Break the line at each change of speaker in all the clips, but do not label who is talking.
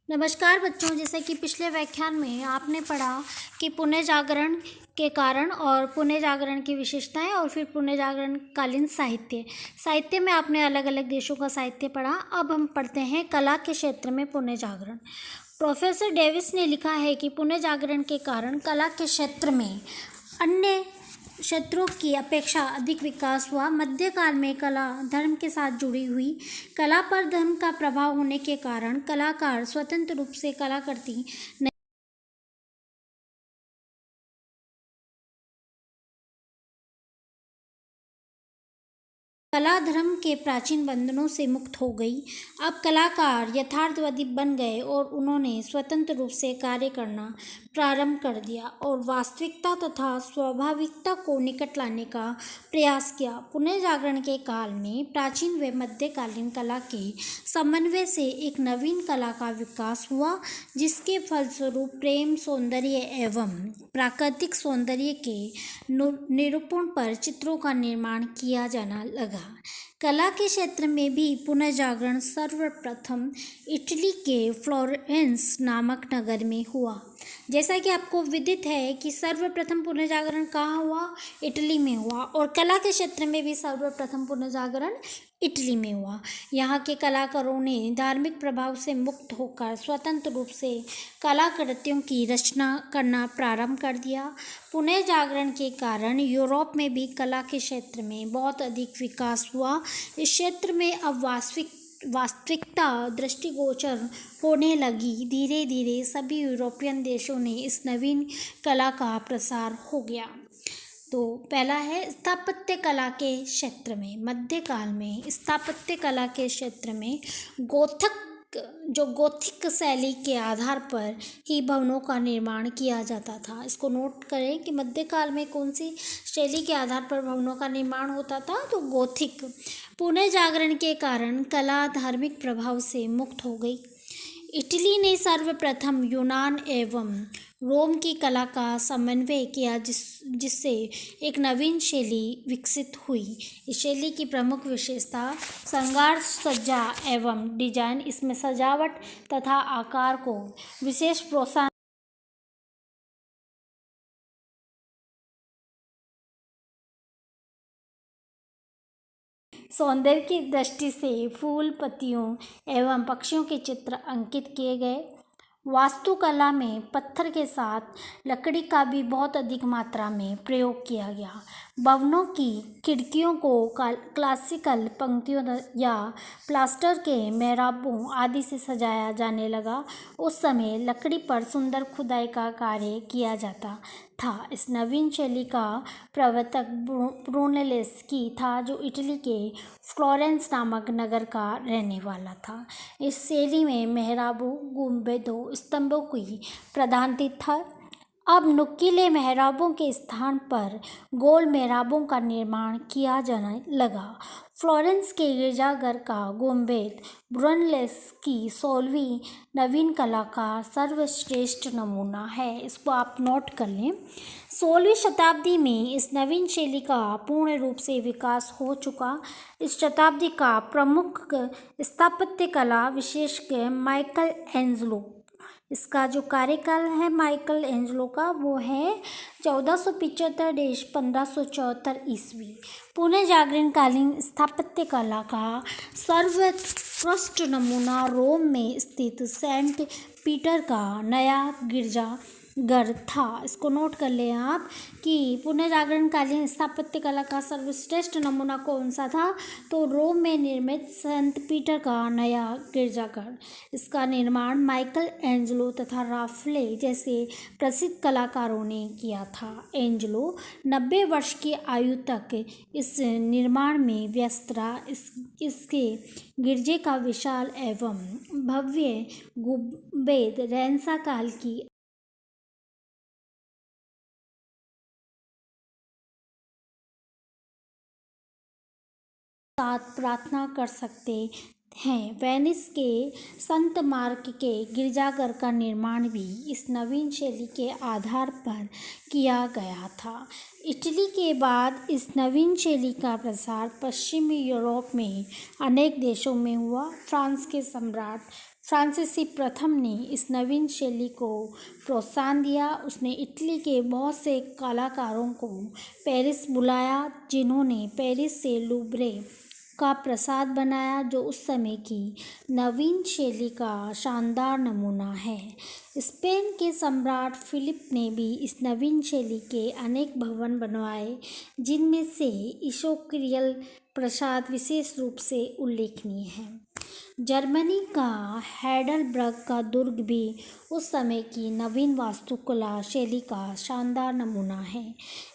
नमस्कार बच्चों, जैसे कि पिछले व्याख्यान में आपने पढ़ा कि पुण्य जागरण के कारण और पुण्य जागरण की विशेषताएं और फिर पुण्य जागरण कालीन साहित्य में आपने अलग अलग देशों का साहित्य पढ़ा। अब हम पढ़ते हैं कला के क्षेत्र में पुण्य जागरण। प्रोफेसर डेविस ने लिखा है कि पुण्य जागरण के कारण कला के क्षेत्र में अन्य क्षेत्रों की अपेक्षा अधिक विकास हुआ। मध्यकाल में कला धर्म के साथ जुड़ी हुई। कला पर धर्म का प्रभाव होने के कारण कलाकार स्वतंत्र रूप से कलाकृति कला धर्म के प्राचीन बंधनों से मुक्त हो गई। अब कलाकार यथार्थवादी बन गए और उन्होंने स्वतंत्र रूप से कार्य करना प्रारंभ कर दिया और वास्तविकता तथा स्वाभाविकता को निकट लाने का प्रयास किया। पुनः जागरण के काल में प्राचीन व मध्यकालीन कला के समन्वय से एक नवीन कला का विकास हुआ, जिसके फलस्वरूप प्रेम, सौंदर्य एवं प्राकृतिक सौंदर्य के निरूपण पर चित्रों का निर्माण किया जाना लगा। कला के क्षेत्र में भी पुनः जागरण सर्वप्रथम इटली के फ्लोरेंस नामक नगर में हुआ। जैसा कि आपको विदित है कि सर्वप्रथम पुनः जागरण कहाँ हुआ? इटली में हुआ। और कला के क्षेत्र में भी सर्वप्रथम पुनः जागरण इटली में हुआ। यहाँ के कलाकारों ने धार्मिक प्रभाव से मुक्त होकर स्वतंत्र रूप से कलाकृतियों की रचना करना प्रारंभ कर दिया। पुनः जागरण के कारण यूरोप में भी कला के क्षेत्र में बहुत अधिक विकास हुआ। इस क्षेत्र में अब वास्तविकता दृष्टिगोचर होने लगी। धीरे धीरे सभी यूरोपियन देशों ने इस नवीन कला का प्रसार हो गया। तो पहला है स्थापत्य कला के क्षेत्र में। मध्यकाल में स्थापत्य कला के क्षेत्र में गोथिक शैली के आधार पर ही भवनों का निर्माण किया जाता था। इसको नोट करें कि मध्यकाल में कौन सी शैली के आधार पर भवनों का निर्माण होता था? तो गोथिक। पुनः जागरण के कारण कला धार्मिक प्रभाव से मुक्त हो गई। इटली ने सर्वप्रथम यूनान एवं रोम की कला का समन्वय किया, जिससे एक नवीन शैली विकसित हुई। इस शैली की प्रमुख विशेषता श्रृंगार सज्जा एवं डिजाइन। इसमें सजावट तथा आकार को विशेष प्रोत्साहन सौंदर्य की दृष्टि से फूल, पत्तियों एवं पक्षियों के चित्र अंकित किए गए। वास्तुकला में पत्थर के साथ लकड़ी का भी बहुत अधिक मात्रा में प्रयोग किया गया। भवनों की खिड़कियों को क्लासिकल पंक्तियों या प्लास्टर के मेहराबों आदि से सजाया जाने लगा। उस समय लकड़ी पर सुंदर खुदाई का कार्य किया जाता था। इस नवीन शैली का प्रवर्तक ब्रूनेलेस्की था, जो इटली के फ्लोरेंस नामक नगर का रहने वाला था। इस शैली में मेहराबों, गुंबदों, स्तंभों की प्रधानता था। अब नुकीले मेहराबों के स्थान पर गोल मेहराबों का निर्माण किया जाने लगा। फ्लोरेंस के गिरजाघर का गुंबद ब्रूनेलेस्की 16वीं नवीन कला का सर्वश्रेष्ठ नमूना है। इसको आप नोट कर लें। 16वीं शताब्दी में इस नवीन शैली का पूर्ण रूप से विकास हो चुका। इस शताब्दी का प्रमुख स्थापत्य कला विशेषज्ञ माइकल एंजेलो। इसका जो कार्यकाल है माइकल एंजेलो का, वो है 1475-1574 ईस्वी। पुनः जागरण कालीन स्थापत्य कला का सर्वोत्कृष्ट नमूना रोम में स्थित सेंट पीटर का नया गिरजाघर था। इसको नोट कर लें आप कि पुनः जागरण कालीन स्थापत्य कला का सर्वश्रेष्ठ नमूना कौन सा था? तो रोम में निर्मित सेंट पीटर का नया गिरजाघर। इसका निर्माण माइकल एंजेलो तथा राफेल जैसे प्रसिद्ध कलाकारों ने किया था। एंजेलो 90 वर्ष की आयु तक इस निर्माण में व्यस्त रहा। इसके गिरजे का विशाल एवं भव्य गुंबद रेनेसां काल की साथ प्रार्थना कर सकते हैं। वेनिस के संत मार्क के गिरजाघर का निर्माण भी इस नवीन शैली के आधार पर किया गया था। इटली के बाद इस नवीन शैली का प्रसार पश्चिमी यूरोप में अनेक देशों में हुआ। फ्रांस के सम्राट फ्रांसीसी प्रथम ने इस नवीन शैली को प्रोत्साहन दिया। उसने इटली के बहुत से कलाकारों को पेरिस बुलाया, जिन्होंने पेरिस से लूव्रे का प्रासाद बनाया, जो उस समय की नवीन शैली का शानदार नमूना है। स्पेन के सम्राट फिलिप ने भी इस नवीन शैली के अनेक भवन बनवाए, जिनमें से इशोक्रियल प्रासाद विशेष रूप से उल्लेखनीय है। जर्मनी का हैडलबर्ग का दुर्ग भी उस समय की नवीन वास्तुकला शैली का शानदार नमूना है।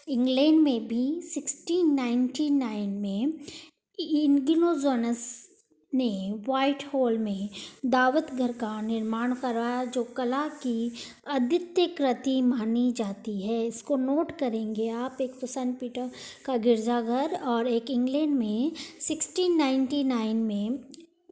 इंग्लैंड में भी 1699 में इंगिनोजोनस ने व्हाइट हॉल में दावत घर का निर्माण करवाया, जो कला की अद्वितीय कृति मानी जाती है। इसको नोट करेंगे आप। एक तो सेंट पीटर का गिरजाघर और एक इंग्लैंड में 1699 में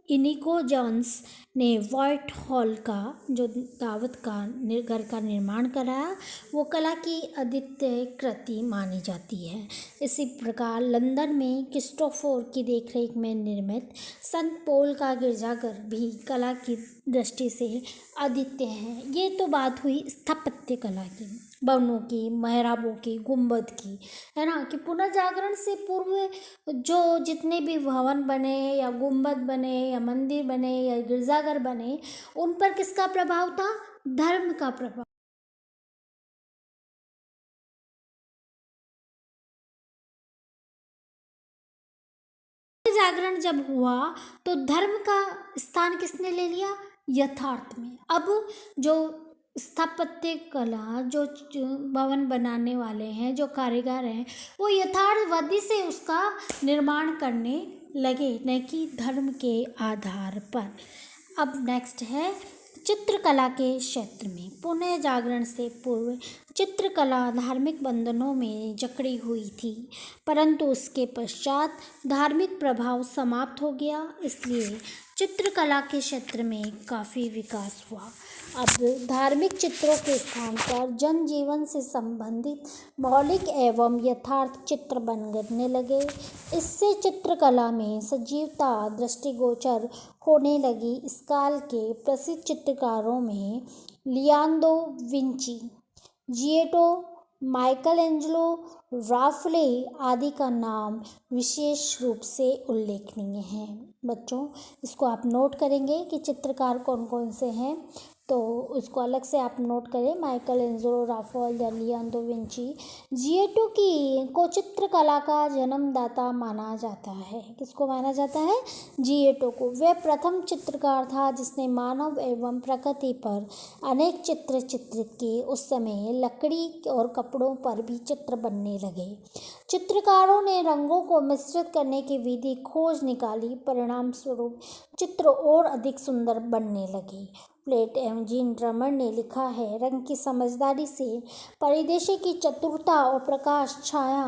इनिको जोन्स ने व्हाइट हॉल का जो दावत का घर का निर्माण कराया, वो कला की अद्वितीय कृति मानी जाती है। इसी प्रकार लंदन में क्रिस्टोफर की देखरेख में निर्मित संत पॉल का गिरजाघर भी कला की दृष्टि से अद्वितीय है। ये तो बात हुई स्थापत्य कला की, भवनों की, मेहराबों की, गुंबद की, है ना, कि पुनर्जागरण से पूर्व जो जितने भी भवन बने या गुंबद बने या मंदिर बने या गिरजाघर बने, उन पर किसका प्रभाव था? धर्म का प्रभाव। जागरण जब हुआ तो धर्म का स्थान किसने ले लिया? यथार्थ में। अब जो स्थापत्य कला, जो भवन बनाने वाले हैं, जो कारीगर हैं, वो यथार्थवादी से उसका निर्माण करने लगे, न कि धर्म के आधार पर। अब नेक्स्ट है चित्रकला के क्षेत्र में। पुनः जागरण से पूर्व चित्रकला धार्मिक बंधनों में जकड़ी हुई थी, परंतु उसके पश्चात धार्मिक प्रभाव समाप्त हो गया, इसलिए चित्रकला के क्षेत्र में काफ़ी विकास हुआ। अब धार्मिक चित्रों के स्थान पर जनजीवन से संबंधित मौलिक एवं यथार्थ चित्र बनने लगे। इससे चित्रकला में सजीवता दृष्टिगोचर होने लगी। इस काल के प्रसिद्ध चित्रकारों में Leonardo Vinci, Giotto, Michelangelo, Raphael आदि का नाम विशेष रूप से उल्लेखनीय है। बच्चों, इसको आप नोट करेंगे कि चित्रकार कौन कौन से हैं, तो उसको अलग से आप नोट करें। Michelangelo, Raphael, Leonardo Vinci. Giotto को चित्रकला का जन्मदाता माना जाता है। किसको माना जाता है? जियोटो को। वह प्रथम चित्रकार था जिसने मानव एवं प्रकृति पर अनेक चित्र चित्रित किए। उस समय लकड़ी और कपड़ों पर भी चित्र बनने लगे। चित्रकारों ने रंगों को मिश्रित करने की विधि खोज निकाली। परिणाम स्वरूप चित्र और अधिक सुंदर बनने लगे। प्लेट एवं जीन ड्रमर ने लिखा है, रंग की समझदारी से, परिदृश्य की चतुरता और प्रकाश छाया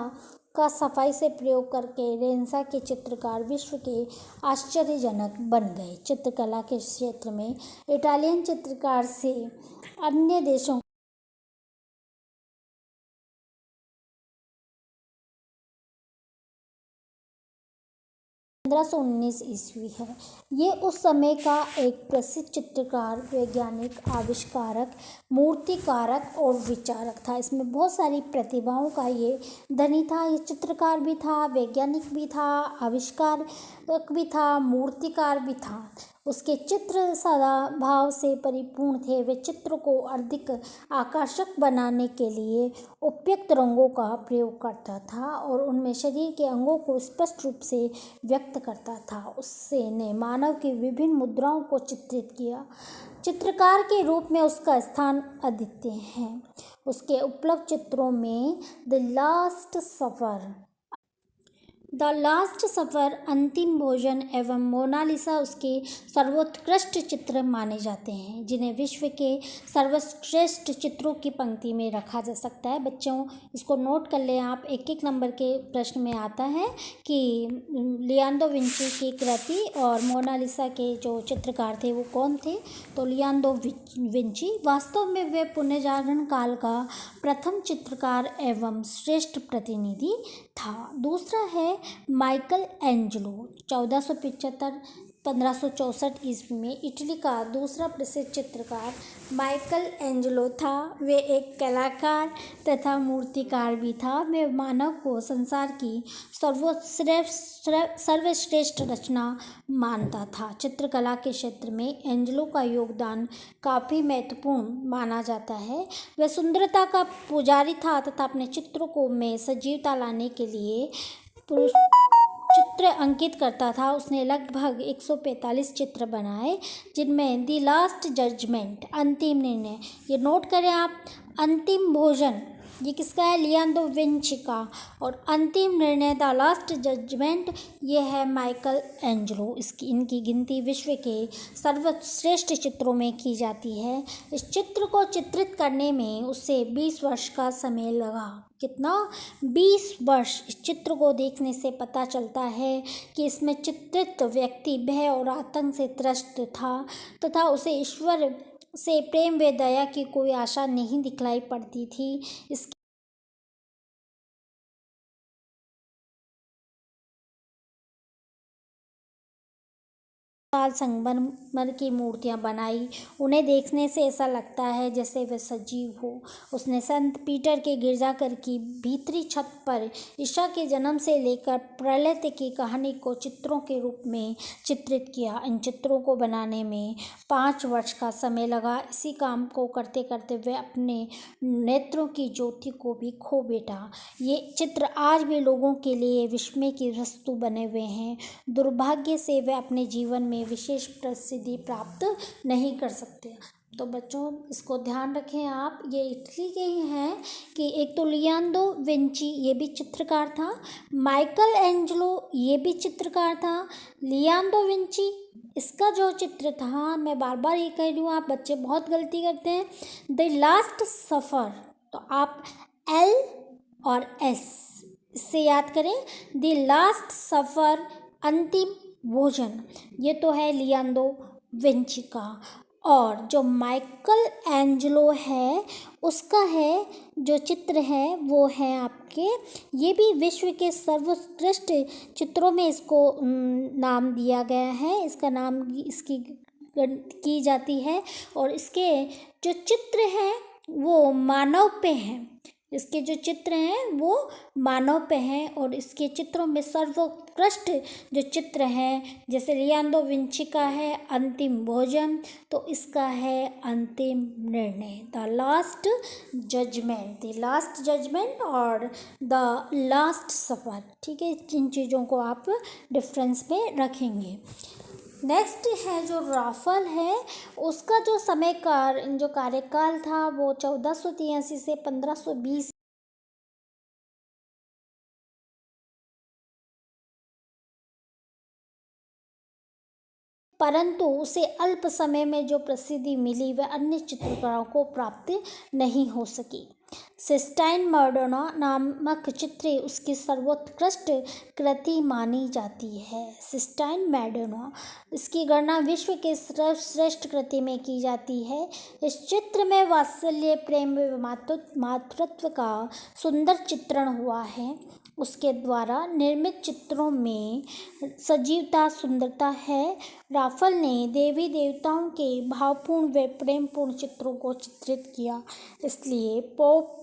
का सफाई से प्रयोग करके रेनेसां के चित्रकार विश्व के आश्चर्यजनक बन गए। चित्रकला के क्षेत्र में इटालियन चित्रकार से अन्य देशों 1519 ईस्वी है। ये उस समय का एक प्रसिद्ध चित्रकार, वैज्ञानिक, आविष्कारक, मूर्तिकारक और विचारक था। इसमें बहुत सारी प्रतिभाओं का ये धनी था। ये चित्रकार भी था, वैज्ञानिक भी था, आविष्कारक भी था, मूर्तिकार भी था। उसके चित्र सदा भाव से परिपूर्ण थे। वे चित्र को अधिक आकर्षक बनाने के लिए उपयुक्त रंगों का प्रयोग करता था और उनमें शरीर के अंगों को स्पष्ट रूप से व्यक्त करता था। उससे ने मानव की विभिन्न मुद्राओं को चित्रित किया। चित्रकार के रूप में उसका स्थान अद्वितीय है। उसके उपलब्ध चित्रों में द लास्ट सफर, अंतिम भोजन एवं मोनालिसा उसके सर्वोत्कृष्ट चित्र माने जाते हैं, जिन्हें विश्व के सर्वश्रेष्ठ चित्रों की पंक्ति में रखा जा सकता है। बच्चों, इसको नोट कर लें आप। एक एक नंबर के प्रश्न में आता है कि लियोनार्दो विंची की कृति और मोनालिसा के जो चित्रकार थे वो कौन थे? तो लियोनार्दो विंची। वास्तव में वे पुनर्जागरण काल का प्रथम चित्रकार एवं श्रेष्ठ प्रतिनिधि था। दूसरा है माइकल एंजेलो, 1475 1564 ईस्वी में इटली का दूसरा प्रसिद्ध चित्रकार माइकल एंजेलो था। वे एक कलाकार तथा मूर्तिकार भी था। वे मानव को संसार की सर्वश्रेष्ठ रचना मानता था। चित्रकला के क्षेत्र में एंजेलो का योगदान काफ़ी महत्वपूर्ण माना जाता है। वह सुंदरता का पुजारी था तथा अपने चित्रों को में सजीवता लाने के लिए चित्र अंकित करता था। उसने लगभग 145 चित्र बनाए, जिनमें द लास्ट जजमेंट, अंतिम निर्णय, ये नोट करें आप, अंतिम भोजन ये किसका है, लियोनार्डो विंची का, और अंतिम निर्णय द लास्ट जजमेंट ये है माइकल एंजेलो। इनकी गिनती विश्व के सर्वश्रेष्ठ चित्रों में की जाती है। इस चित्र को चित्रित करने में उसे 20 वर्ष का समय लगा। कितना, 20 वर्ष। इस चित्र को देखने से पता चलता है कि इसमें चित्रित व्यक्ति भय और आतंक से त्रस्त था तथा उसे ईश्वर से प्रेम व दया की कोई आशा नहीं दिखलाई पड़ती थी। इसके संगमरमर की मूर्तियां बनाई। उन्हें देखने से ऐसा लगता है जैसे वे सजीव हो। उसने संत पीटर के गिरजाघर की भीतरी छत पर ईसा के जन्म से लेकर प्रलय तक की कहानी को चित्रों के रूप में चित्रित किया। इन चित्रों को बनाने में 5 वर्ष का समय लगा। इसी काम को करते करते वे अपने नेत्रों की ज्योति को भी खो बैठा। ये चित्र आज भी लोगों के लिए विस्मय की वस्तु बने हुए हैं। दुर्भाग्य से वे अपने जीवन में विशेष प्रसिद्धि प्राप्त नहीं कर सकते। तो बच्चों इसको ध्यान रखें आप, ये इटली के ही हैं कि एक तो लियोनार्डो विंची ये भी चित्रकार था, माइकल एंजेलो ये भी चित्रकार था। लियोनार्डो विंची इसका जो चित्र था, मैं बार बार ये कह रही हूँ, आप बच्चे बहुत गलती करते हैं, द लास्ट सफ़र, तो आप एल और एस इससे याद करें, द लास्ट सफ़र, अंतिम भोजन, ये तो है लियोनार्डो विंची का। और जो माइकल एंजेलो है उसका है जो चित्र है वो है आपके, ये भी विश्व के सर्वश्रेष्ठ चित्रों में इसको नाम दिया गया है। इसका नाम इसकी की जाती है और इसके जो चित्र हैं वो मानव पे हैं। इसके जो चित्र हैं वो मानव पे हैं और इसके चित्रों में सर्वोत्कृष्ट जो चित्र हैं, जैसे लियोनार्डो विंची का है अंतिम भोजन, तो इसका है अंतिम निर्णय, the last judgment, the last judgment और द लास्ट सफ़र। ठीक है, इन चीज़ों को आप डिफरेंस में रखेंगे। नेक्स्ट है जो राफेल है, उसका जो जो कार्यकाल था वो 1483 से 1520, परंतु उसे अल्प समय में जो प्रसिद्धि मिली वह अन्य चित्रकारों को प्राप्त नहीं हो सकी। सिस्टाइन मैडोना नामक चित्र उसकी सर्वोत्कृष्ट कृति मानी जाती है। सिस्टाइन मैडोना, इसकी गणना विश्व के सर्वश्रेष्ठ कृति में की जाती है। इस चित्र में वात्सल्य, प्रेम व मातृत्व का सुंदर चित्रण हुआ है। उसके द्वारा निर्मित चित्रों में सजीवता, सुंदरता है। राफेल ने देवी देवताओं के भावपूर्ण व प्रेमपूर्ण चित्रों को चित्रित किया, इसलिए पोप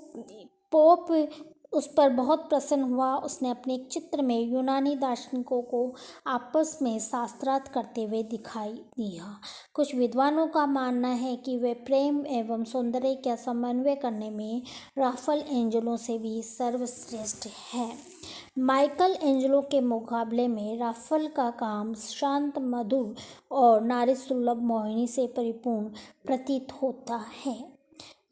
उस पर बहुत प्रसन्न हुआ। उसने अपने एक चित्र में यूनानी दार्शनिकों को आपस में शास्त्रार्थ करते हुए दिखाई दिया। कुछ विद्वानों का मानना है कि वे प्रेम एवं सौंदर्य का समन्वय करने में राफेल एंजेलो से भी सर्वश्रेष्ठ है। माइकल एंजेलो के मुकाबले में राफेल का काम शांत, मधुर और नारी सुलभ मोहिनी से परिपूर्ण प्रतीत होता है।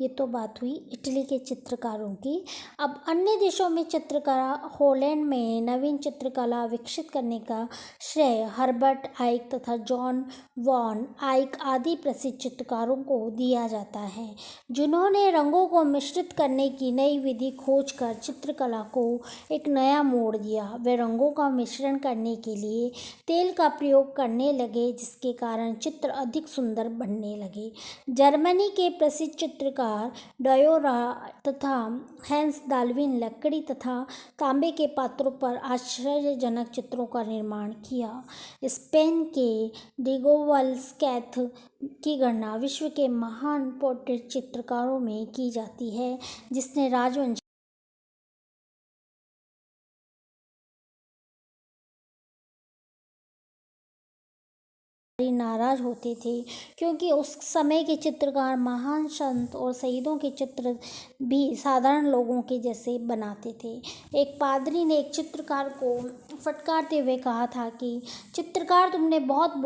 ये तो बात हुई इटली के चित्रकारों की। अब अन्य देशों में चित्रकला, हॉलैंड में नवीन चित्रकला विकसित करने का श्रेय हर्बर्ट आइक तथा जॉन वॉन आइक आदि प्रसिद्ध चित्रकारों को दिया जाता है, जिन्होंने रंगों को मिश्रित करने की नई विधि खोजकर चित्रकला को एक नया मोड़ दिया। वे रंगों का मिश्रण करने के लिए तेल का प्रयोग करने लगे, जिसके कारण चित्र अधिक सुंदर बनने लगे। जर्मनी के प्रसिद्ध चित्रकार चित्रकार डयोरा तथा हैंस डाल्विन लकड़ी तथा तांबे के पात्रों पर आश्चर्यजनक चित्रों का निर्माण किया। स्पेन के डिएगो वेलázquez की गणना विश्व के महान पोर्ट्रेट चित्रकारों में की जाती है, जिसने राजवंश नाराज होते थे, क्योंकि उस समय के चित्रकार महान संत और शहीदों के चित्र भी साधारण लोगों के जैसे बनाते थे। एक पादरी ने एक चित्रकार को फटकारते हुए कहा था कि चित्रकार, तुमने बहुत